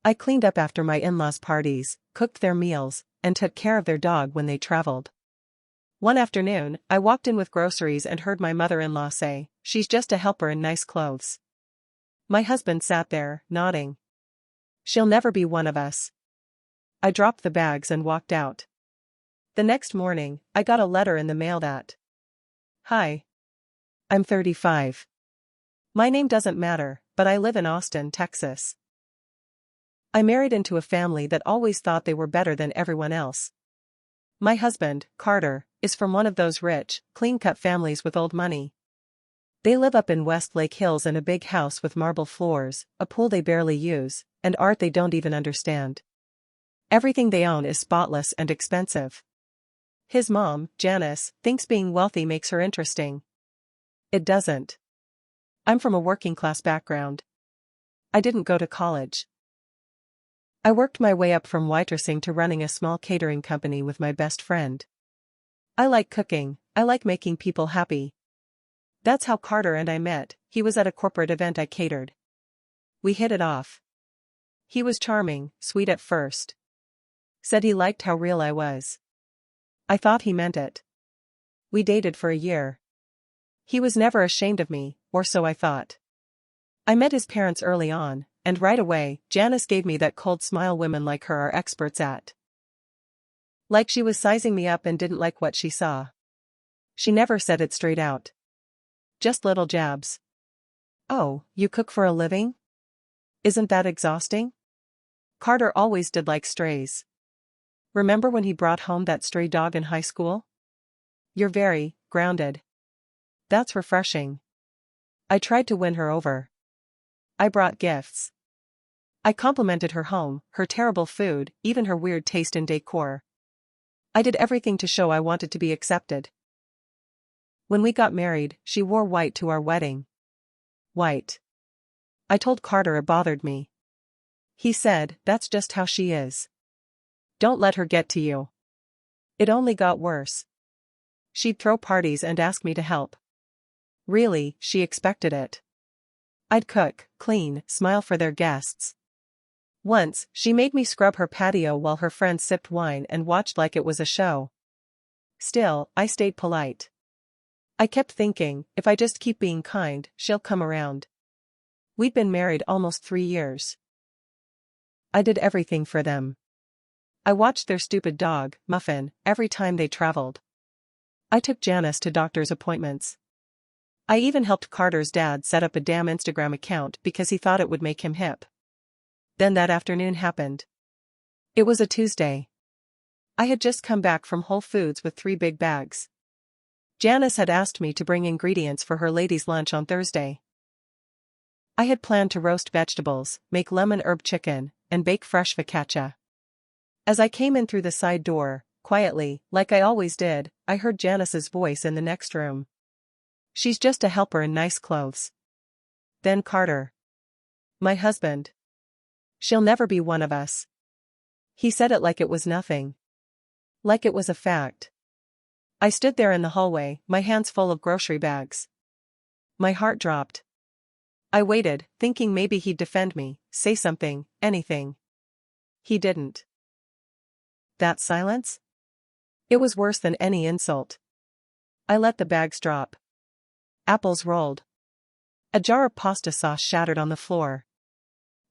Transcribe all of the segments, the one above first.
I cleaned up after my in-laws' parties, cooked their meals, and took care of their dog when they traveled. One afternoon, I walked in with groceries and heard my mother-in-law say, "She's just a helper in nice clothes." My husband sat there, nodding. "She'll never be one of us." I dropped the bags and walked out. The next morning, I got a letter in the mail that, "Hi. I'm 35. My name doesn't matter, but I live in Austin, Texas. I married into a family that always thought they were better than everyone else. My husband, Carter, is from one of those rich, clean-cut families with old money. They live up in West Lake Hills in a big house with marble floors, a pool they barely use, and art they don't even understand. Everything they own is spotless and expensive. His mom, Janice, thinks being wealthy makes her interesting. It doesn't. I'm from a working-class background. I didn't go to college. I worked my way up from waitressing to running a small catering company with my best friend. I like cooking, I like making people happy. That's how Carter and I met. He was at a corporate event I catered. We hit it off. He was charming, sweet at first. Said he liked how real I was. I thought he meant it. We dated for a year. He was never ashamed of me, or so I thought. I met his parents early on, and right away, Janice gave me that cold smile women like her are experts at. Like she was sizing me up and didn't like what she saw. She never said it straight out. Just little jabs. "Oh, you cook for a living? Isn't that exhausting?" Carter always did like strays. Remember when he brought home that stray dog in high school? You're very grounded. That's refreshing. I tried to win her over. I brought gifts. I complimented her home, her terrible food, even her weird taste in decor. I did everything to show I wanted to be accepted. When we got married, she wore white to our wedding. White. I told Carter it bothered me. He said, "That's just how she is. Don't let her get to you." It only got worse. She'd throw parties and ask me to help. Really, she expected it. I'd cook, clean, smile for their guests. Once, she made me scrub her patio while her friends sipped wine and watched like it was a show. Still, I stayed polite. I kept thinking, if I just keep being kind, she'll come around. We'd been married almost 3 years. I did everything for them. I watched their stupid dog, Muffin, every time they traveled. I took Janice to doctor's appointments. I even helped Carter's dad set up a damn Instagram account because he thought it would make him hip. Then that afternoon happened. It was a Tuesday. I had just come back from Whole Foods with 3 big bags. Janice had asked me to bring ingredients for her ladies' lunch on Thursday. I had planned to roast vegetables, make lemon herb chicken, and bake fresh focaccia. As I came in through the side door, quietly, like I always did, I heard Janice's voice in the next room. "She's just a helper in nice clothes." Then Carter. My husband. "She'll never be one of us." He said it like it was nothing. Like it was a fact. I stood there in the hallway, my hands full of grocery bags. My heart dropped. I waited, thinking maybe he'd defend me, say something, anything. He didn't. That silence? It was worse than any insult. I let the bags drop. Apples rolled. A jar of pasta sauce shattered on the floor.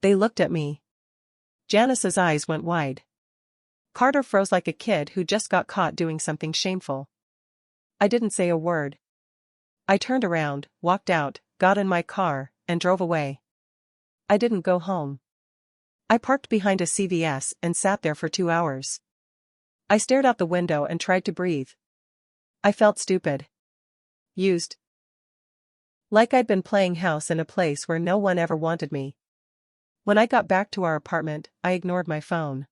They looked at me. Janice's eyes went wide. Carter froze like a kid who just got caught doing something shameful. I didn't say a word. I turned around, walked out, got in my car, and drove away. I didn't go home. I parked behind a CVS and sat there for 2 hours. I stared out the window and tried to breathe. I felt stupid. Used. Like I'd been playing house in a place where no one ever wanted me. When I got back to our apartment, I ignored my phone.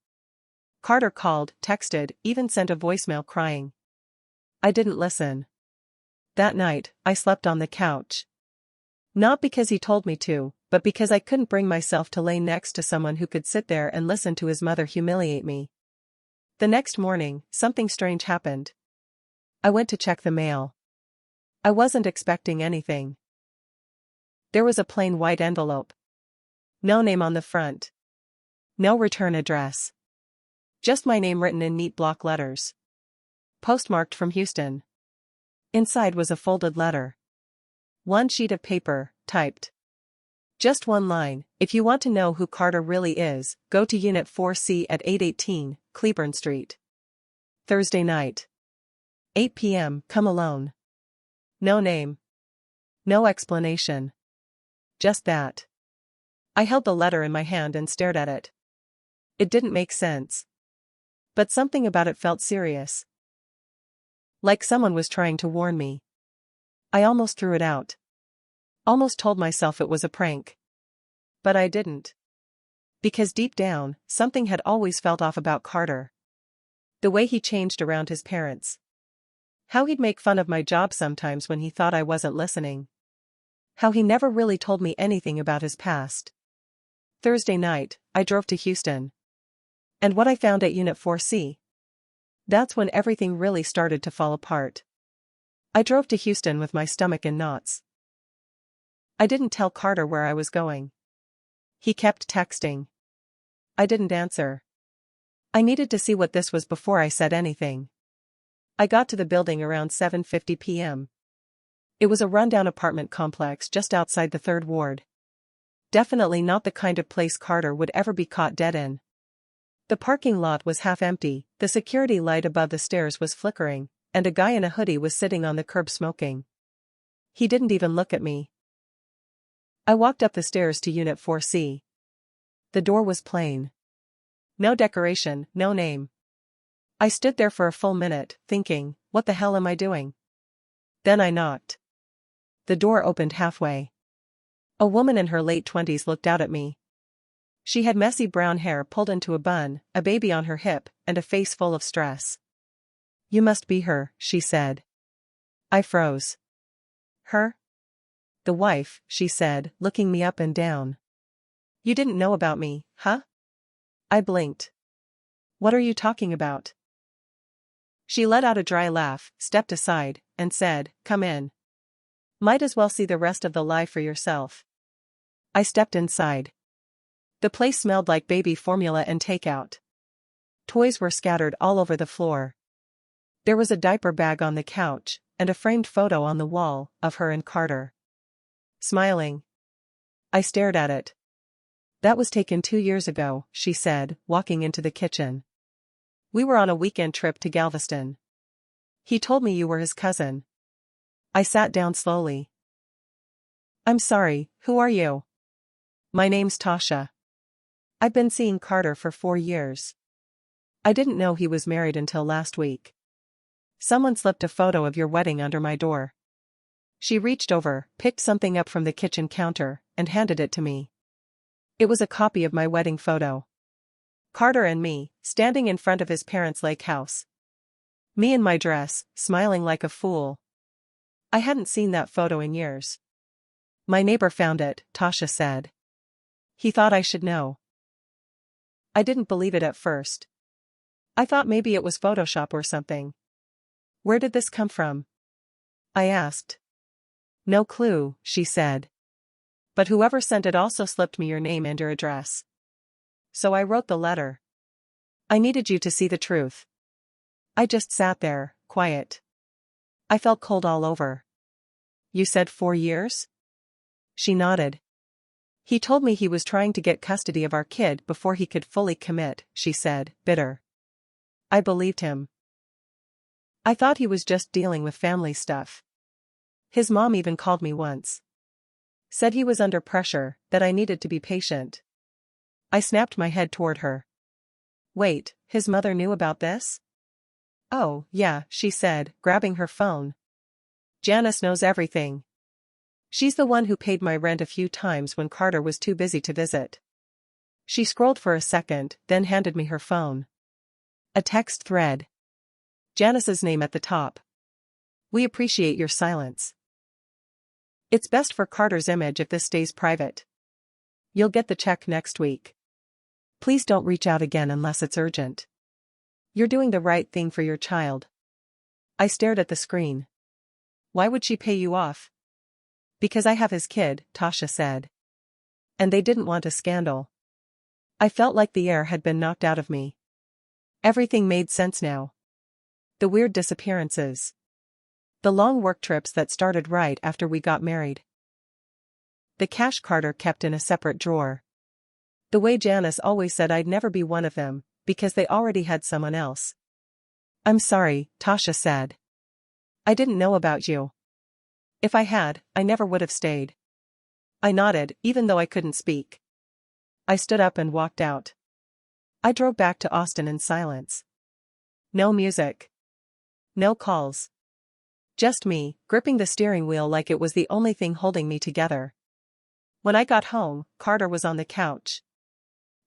Carter called, texted, even sent a voicemail crying. I didn't listen. That night, I slept on the couch. Not because he told me to, but because I couldn't bring myself to lay next to someone who could sit there and listen to his mother humiliate me. The next morning, something strange happened. I went to check the mail. I wasn't expecting anything. There was a plain white envelope. No name on the front. No return address. Just my name written in neat block letters. Postmarked from Houston. Inside was a folded letter. One sheet of paper, typed. Just one line: if you want to know who Carter really is, go to Unit 4C at 818, Cleburne Street. Thursday night. 8 p.m, come alone. No name. No explanation. Just that. I held the letter in my hand and stared at it. It didn't make sense. But something about it felt serious. Like someone was trying to warn me. I almost threw it out. Almost told myself it was a prank. But I didn't. Because deep down, something had always felt off about Carter. The way he changed around his parents. How he'd make fun of my job sometimes when he thought I wasn't listening. How he never really told me anything about his past. Thursday night, I drove to Houston. And what I found at Unit 4C. That's when everything really started to fall apart. I drove to Houston with my stomach in knots. I didn't tell Carter where I was going. He kept texting. I didn't answer. I needed to see what this was before I said anything. I got to the building around 7:50 p.m. It was a rundown apartment complex just outside the 3rd Ward. Definitely not the kind of place Carter would ever be caught dead in. The parking lot was half empty, the security light above the stairs was flickering, and a guy in a hoodie was sitting on the curb smoking. He didn't even look at me. I walked up the stairs to Unit 4C. The door was plain. No decoration, no name. I stood there for a full minute, thinking, what the hell am I doing? Then I knocked. The door opened halfway. A woman in her late 20s looked out at me. She had messy brown hair pulled into a bun, a baby on her hip, and a face full of stress. "You must be her," she said. I froze. "Her?" "The wife," she said, looking me up and down. "You didn't know about me, huh?" I blinked. "What are you talking about?" She let out a dry laugh, stepped aside, and said, "Come in. Might as well see the rest of the lie for yourself." I stepped inside. The place smelled like baby formula and takeout. Toys were scattered all over the floor. There was a diaper bag on the couch, and a framed photo on the wall, of her and Carter. Smiling. I stared at it. "That was taken 2 years ago," she said, walking into the kitchen. "We were on a weekend trip to Galveston. He told me you were his cousin." I sat down slowly. "I'm sorry, who are you?" "My name's Tasha. I've been seeing Carter for 4 years. I didn't know he was married until last week. Someone slipped a photo of your wedding under my door." She reached over, picked something up from the kitchen counter, and handed it to me. It was a copy of my wedding photo. Carter and me, standing in front of his parents' lake house. Me in my dress, smiling like a fool. I hadn't seen that photo in years. "My neighbor found it," Tasha said. "He thought I should know." I didn't believe it at first. I thought maybe it was Photoshop or something. "Where did this come from?" I asked. "No clue," she said. "But whoever sent it also slipped me your name and your address. So I wrote the letter. I needed you to see the truth." I just sat there, quiet. I felt cold all over. "You said 4 years?" She nodded. "He told me he was trying to get custody of our kid before he could fully commit," she said, bitter. I believed him. I thought he was just dealing with family stuff. His mom even called me once. Said he was under pressure, that I needed to be patient. I snapped my head toward her. "Wait, his mother knew about this?" "Oh, yeah," she said, grabbing her phone. "Janice knows everything. She's the one who paid my rent a few times when Carter was too busy to visit." She scrolled for a second, then handed me her phone. A text thread. Janice's name at the top. "We appreciate your silence. It's best for Carter's image if this stays private. You'll get the check next week. Please don't reach out again unless it's urgent. You're doing the right thing for your child." I stared at the screen. "Why would she pay you off?" "Because I have his kid," Tasha said. "And they didn't want a scandal." I felt like the air had been knocked out of me. Everything made sense now. The weird disappearances. The long work trips that started right after we got married. The cash Carter kept in a separate drawer. The way Janice always said I'd never be one of them, because they already had someone else. I'm sorry, Tasha said. I didn't know about you. If I had, I never would have stayed. I nodded, even though I couldn't speak. I stood up and walked out. I drove back to Austin in silence. No music. No calls. Just me, gripping the steering wheel like it was the only thing holding me together. When I got home, Carter was on the couch.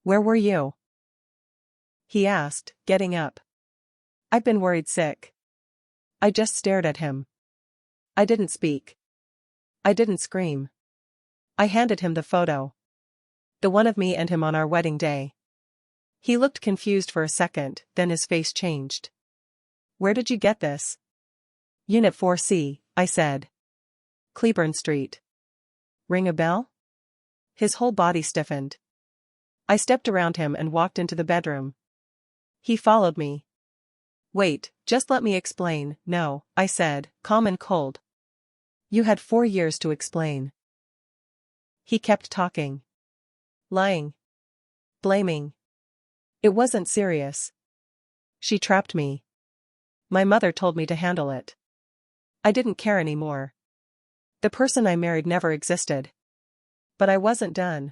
Where were you? He asked, getting up. I've been worried sick. I just stared at him. I didn't speak. I didn't scream. I handed him the photo. The one of me and him on our wedding day. He looked confused for a second, then his face changed. Where did you get this? Unit 4C, I said. Cleburne Street. Ring a bell? His whole body stiffened. I stepped around him and walked into the bedroom. He followed me. Wait, just let me explain. No, I said, calm and cold. You had 4 years to explain. He kept talking. Lying. Blaming. It wasn't serious. She trapped me. My mother told me to handle it. I didn't care anymore. The person I married never existed. But I wasn't done.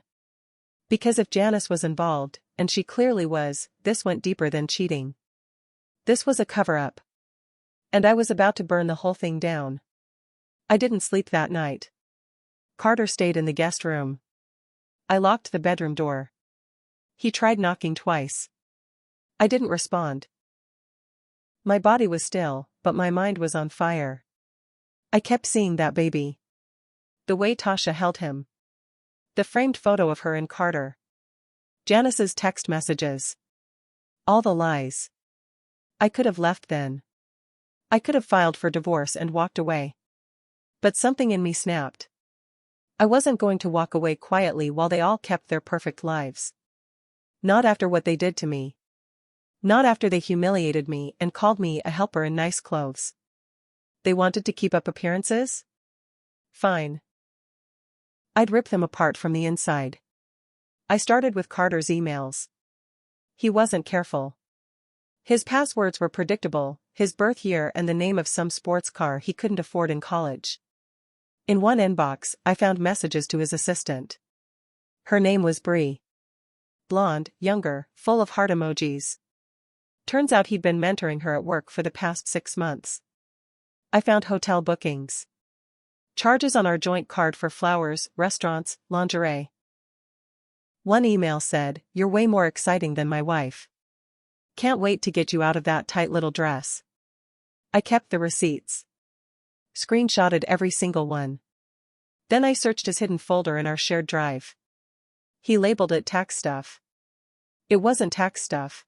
Because if Janice was involved, and she clearly was, this went deeper than cheating. This was a cover-up. And I was about to burn the whole thing down. I didn't sleep that night. Carter stayed in the guest room. I locked the bedroom door. He tried knocking twice. I didn't respond. My body was still, but my mind was on fire. I kept seeing that baby. The way Tasha held him. The framed photo of her and Carter. Janice's text messages. All the lies. I could have left then. I could have filed for divorce and walked away. But something in me snapped. I wasn't going to walk away quietly while they all kept their perfect lives. Not after what they did to me. Not after they humiliated me and called me a helper in nice clothes. They wanted to keep up appearances? Fine. I'd rip them apart from the inside. I started with Carter's emails. He wasn't careful. His passwords were predictable, his birth year and the name of some sports car he couldn't afford in college. In one inbox, I found messages to his assistant. Her name was Bree. Blonde, younger, full of heart emojis. Turns out he'd been mentoring her at work for the past 6 months. I found hotel bookings. Charges on our joint card for flowers, restaurants, lingerie. One email said, "You're way more exciting than my wife. Can't wait to get you out of that tight little dress." I kept the receipts. Screenshotted every single one. Then I searched his hidden folder in our shared drive. He labeled it tax stuff. It wasn't tax stuff.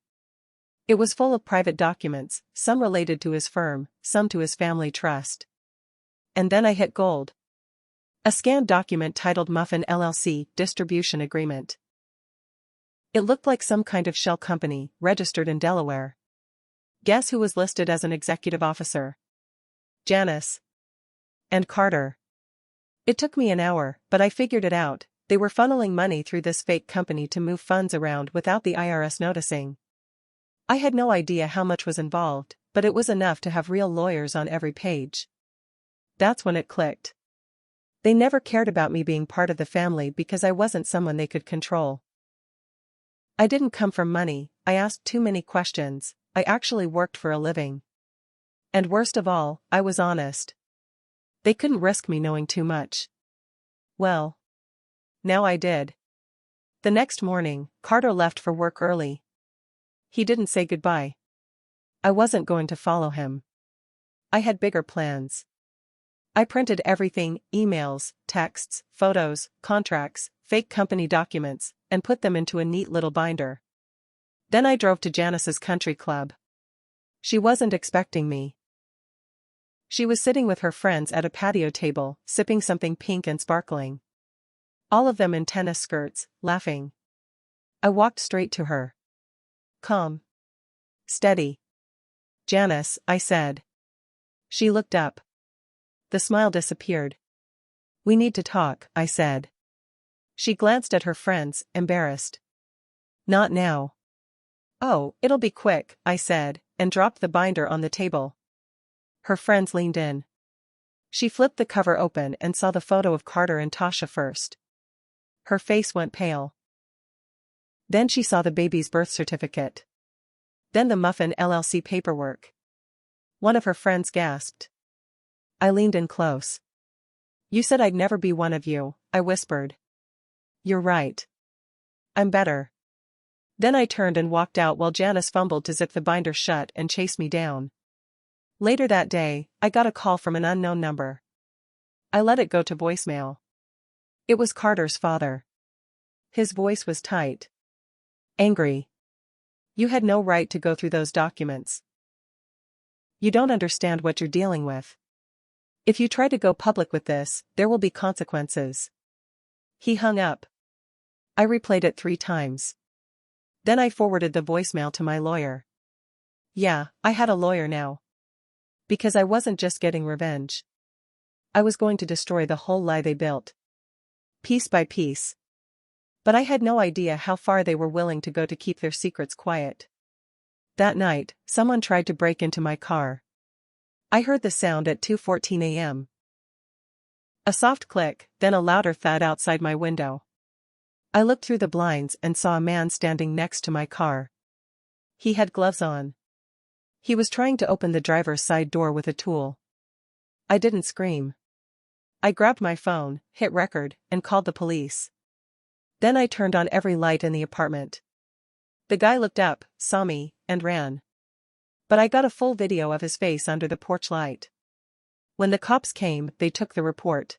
It was full of private documents, some related to his firm, some to his family trust. And then I hit gold. A scanned document titled Muffin LLC Distribution Agreement. It looked like some kind of shell company, registered in Delaware. Guess who was listed as an executive officer? Janice. And Carter. It took me an hour, but I figured it out. They were funneling money through this fake company to move funds around without the IRS noticing. I had no idea how much was involved, but it was enough to have real lawyers on every page. That's when it clicked. They never cared about me being part of the family because I wasn't someone they could control. I didn't come from money, I asked too many questions, I actually worked for a living. And worst of all, I was honest. They couldn't risk me knowing too much. Well. Now I did. The next morning, Carter left for work early. He didn't say goodbye. I wasn't going to follow him. I had bigger plans. I printed everything, emails, texts, photos, contracts, fake company documents, and put them into a neat little binder. Then I drove to Janice's country club. She wasn't expecting me. She was sitting with her friends at a patio table, sipping something pink and sparkling. All of them in tennis skirts, laughing. I walked straight to her. Calm. Steady. Janice, I said. She looked up. The smile disappeared. We need to talk, I said. She glanced at her friends, embarrassed. Not now. Oh, it'll be quick, I said, and dropped the binder on the table. Her friends leaned in. She flipped the cover open and saw the photo of Carter and Tasha first. Her face went pale. Then she saw the baby's birth certificate. Then the Muffin LLC paperwork. One of her friends gasped. I leaned in close. You said I'd never be one of you, I whispered. You're right. I'm better. Then I turned and walked out while Janice fumbled to zip the binder shut and chase me down. Later that day, I got a call from an unknown number. I let it go to voicemail. It was Carter's father. His voice was tight. Angry. You had no right to go through those documents. You don't understand what you're dealing with. If you try to go public with this, there will be consequences. He hung up. I replayed it 3 times. Then I forwarded the voicemail to my lawyer. Yeah, I had a lawyer now. Because I wasn't just getting revenge. I was going to destroy the whole lie they built. Piece by piece. But I had no idea how far they were willing to go to keep their secrets quiet. That night, someone tried to break into my car. I heard the sound at 2:14 a.m. A soft click, then a louder thud outside my window. I looked through the blinds and saw a man standing next to my car. He had gloves on. He was trying to open the driver's side door with a tool. I didn't scream. I grabbed my phone, hit record, and called the police. Then I turned on every light in the apartment. The guy looked up, saw me, and ran. But I got a full video of his face under the porch light. When the cops came, they took the report.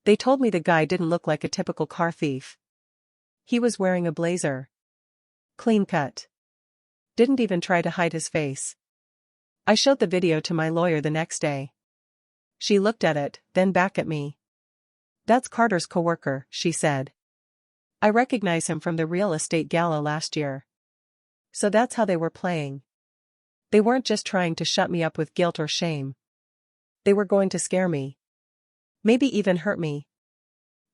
They told me the guy didn't look like a typical car thief. He was wearing a blazer. Clean cut. Didn't even try to hide his face. I showed the video to my lawyer the next day. She looked at it, then back at me. That's Carter's coworker, she said. I recognize him from the real estate gala last year. So that's how they were playing. They weren't just trying to shut me up with guilt or shame. They were going to scare me. Maybe even hurt me.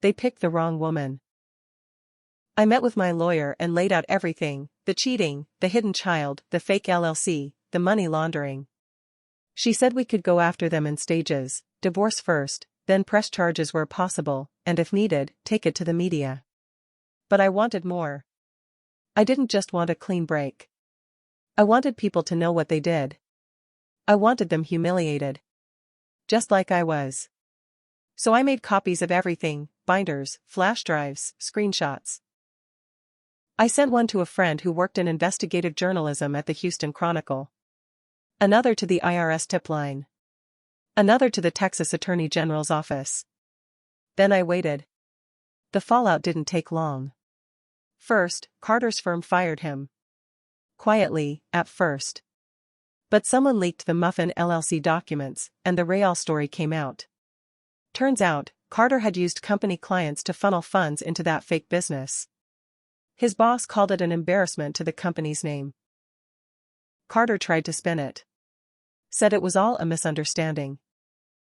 They picked the wrong woman. I met with my lawyer and laid out everything, the cheating, the hidden child, the fake LLC, the money laundering. She said we could go after them in stages, divorce first, then press charges where possible, and if needed, take it to the media. But I wanted more. I didn't just want a clean break. I wanted people to know what they did. I wanted them humiliated. Just like I was. So I made copies of everything, binders, flash drives, screenshots. I sent one to a friend who worked in investigative journalism at the Houston Chronicle. Another to the IRS tip line. Another to the Texas Attorney General's office. Then I waited. The fallout didn't take long. First, Carter's firm fired him. Quietly, at first. But someone leaked the Muffin LLC documents, and the Real story came out. Turns out, Carter had used company clients to funnel funds into that fake business. His boss called it an embarrassment to the company's name. Carter tried to spin it. Said it was all a misunderstanding.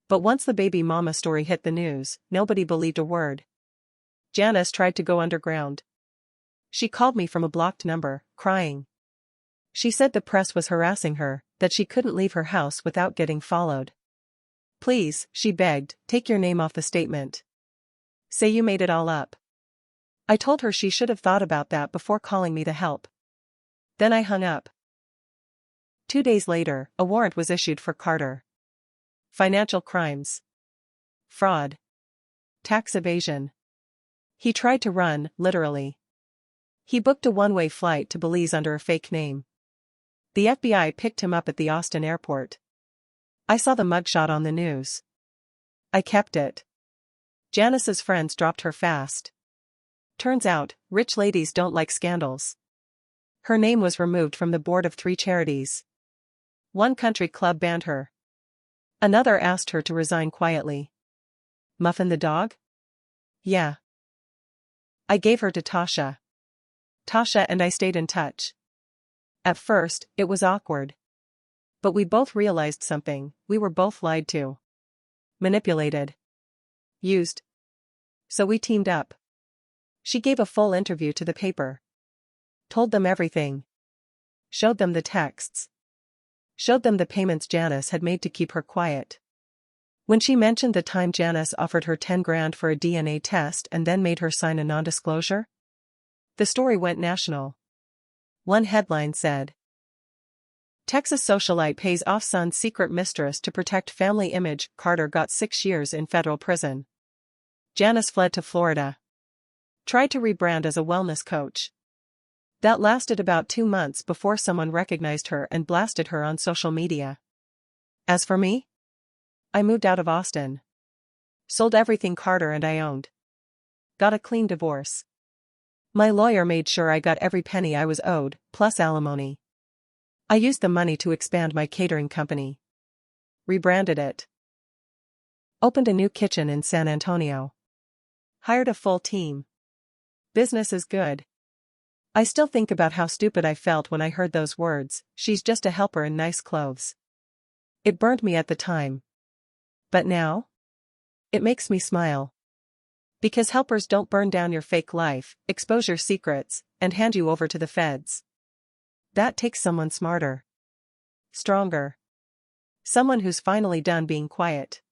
But once the baby mama story hit the news, nobody believed a word. Janice tried to go underground. She called me from a blocked number, crying. She said the press was harassing her, that she couldn't leave her house without getting followed. Please, she begged, take your name off the statement. Say you made it all up. I told her she should have thought about that before calling me to help. Then I hung up. 2 days later, a warrant was issued for Carter. Financial crimes. Fraud. Tax evasion. He tried to run, literally. He booked a one-way flight to Belize under a fake name. The FBI picked him up at the Austin airport. I saw the mugshot on the news. I kept it. Janice's friends dropped her fast. Turns out, rich ladies don't like scandals. Her name was removed from the board of 3 charities. One country club banned her. Another asked her to resign quietly. Muffin the dog? Yeah. I gave her to Tasha. Tasha and I stayed in touch. At first, it was awkward. But we both realized something: we were both lied to. Manipulated. Used. So we teamed up. She gave a full interview to the paper. Told them everything. Showed them the texts. Showed them the payments Janice had made to keep her quiet. When she mentioned the time Janice offered her 10 grand for a DNA test and then made her sign a non-disclosure, the story went national. One headline said, "Texas socialite pays off son's secret mistress to protect family image, Carter got 6 years in federal prison." Janice fled to Florida. Tried to rebrand as a wellness coach. That lasted about 2 months before someone recognized her and blasted her on social media. As for me, I moved out of Austin. Sold everything Carter and I owned. Got a clean divorce. My lawyer made sure I got every penny I was owed, plus alimony. I used the money to expand my catering company. Rebranded it. Opened a new kitchen in San Antonio. Hired a full team. Business is good. I still think about how stupid I felt when I heard those words, "She's just a helper in nice clothes." It burned me at the time. But now? It makes me smile. Because helpers don't burn down your fake life, expose your secrets, and hand you over to the feds. That takes someone smarter. Stronger. Someone who's finally done being quiet.